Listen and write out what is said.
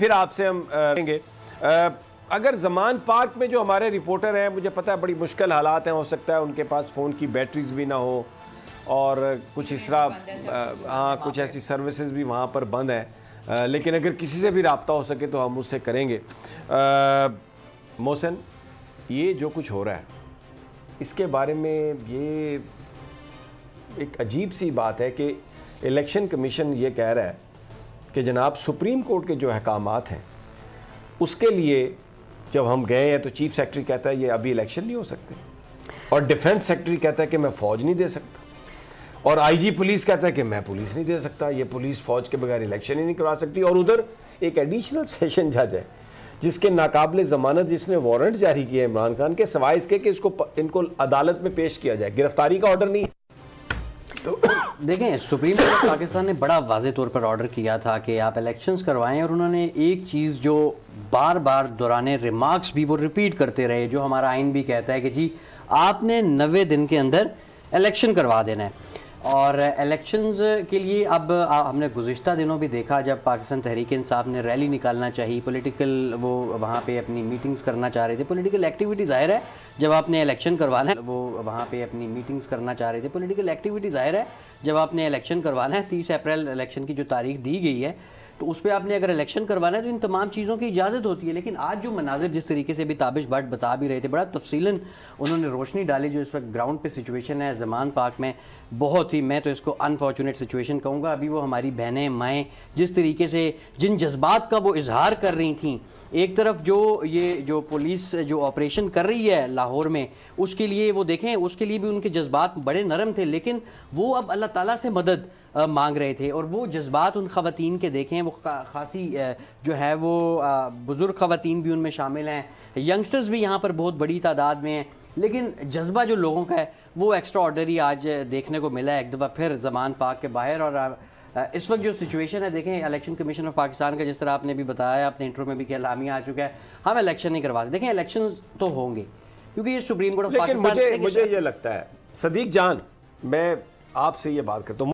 फिर आपसे हम करेंगे। अगर जमान पार्क में जो हमारे रिपोर्टर हैं, मुझे पता है बड़ी मुश्किल हालात हैं, हो सकता है उनके पास फ़ोन की बैटरीज भी ना हो और कुछ इस तरह हाँ कुछ ऐसी सर्विसेज भी वहाँ पर बंद हैं, लेकिन अगर किसी से भी रब्ता हो सके तो हम उससे करेंगे। मोहसिन, ये जो कुछ हो रहा है इसके बारे में ये एक अजीब सी बात है कि इलेक्शन कमीशन ये कह रहा है कि जनाब सुप्रीम कोर्ट के जो अहकामात हैं उसके लिए जब हम गए हैं तो चीफ सेक्रेटरी कहता है ये अभी इलेक्शन नहीं हो सकते, और डिफेंस सेक्रेटरी कहता है कि मैं फ़ौज नहीं दे सकता, और आईजी पुलिस कहता है कि मैं पुलिस नहीं दे सकता, ये पुलिस फ़ौज के बगैर इलेक्शन ही नहीं करवा सकती। और उधर एक एडिशनल सेशन जज है जिसके नाकाबिले ज़मानत, जिसने वारंट जारी किया इमरान खान के, सवाए इसके कि इनको अदालत में पेश किया जाए, गिरफ्तारी का ऑर्डर नहीं। तो देखें, सुप्रीम कोर्ट पाकिस्तान ने बड़ा वाज़े तौर पर ऑर्डर किया था कि आप इलेक्शंस करवाएं, और उन्होंने एक चीज़ जो बार बार दौराने रिमार्क्स भी वो रिपीट करते रहे, जो हमारा आइन भी कहता है कि जी आपने 90 दिन के अंदर इलेक्शन करवा देना है। और इलेक्शंस के लिए अब हमने गुज़िश्ता दिनों भी देखा जब पाकिस्तान तहरीक इंसाफ ने रैली निकालना चाहिए, पॉलिटिकल वो वहाँ पे अपनी मीटिंग्स करना चाह रहे थे, पॉलिटिकल एक्टिविटी ज़ाहिर है जब आपने इलेक्शन करवाना है, वो वहाँ पे अपनी मीटिंग्स करना चाह रहे थे, पॉलिटिकल एक्टिविटी ज़ाहिर है जब आपने इलेक्शन करवाना है। 30 अप्रैल इलेक्शन की जो तारीख दी गई है तो उस पर आपने अगर इलेक्शन करवाना है तो इन तमाम चीज़ों की इजाज़त होती है। लेकिन आज जो मनाजिर जिस तरीके से भी ताबिश भट्ट बता भी रहे थे, बड़ा तफसीलन उन्होंने रोशनी डाली जो इस वक्त ग्राउंड पे सिचुएशन है ज़मान पार्क में, बहुत ही, मैं तो इसको अनफॉर्चुनेट सिचुएशन कहूँगा। अभी वो हमारी बहनें माएँ जिस तरीके से जिन जज्बात का वो इजहार कर रही थी, एक तरफ जो पुलिस जो ऑपरेशन कर रही है लाहौर में, उसके लिए वो देखें, उसके लिए भी उनके जज्बात बड़े नरम थे, लेकिन वो अब अल्लाह ताला से मदद मांग रहे थे। और वो जज्बात उन ख़वातीन के देखें, वो खासी जो है वो बुज़ुर्ग ख़वातीन भी उनमें शामिल हैं, यंगस्टर्स भी यहाँ पर बहुत बड़ी तादाद में हैं, लेकिन जज्बा जो लोगों का है वो एक्स्ट्रा ऑर्डनरी आज देखने को मिला है एक दफ़ा फिर ज़मान पार्क के बाहर। और इस वक्त जो सिचुएशन है, देखें इलेक्शन कमीशन ऑफ पाकिस्तान का जिस तरह आपने भी बताया, आपने इंट्रो में भी कि एलामिया आ चुका है, हम इलेक्शन नहीं करवा सकते। देखें इलेक्शन तो होंगे क्योंकि ये सुप्रीम कोर्ट ऑफ पाकिस्तान। मुझे ये लगता है, सदीक जान, मैं आपसे ये बात करता हूँ।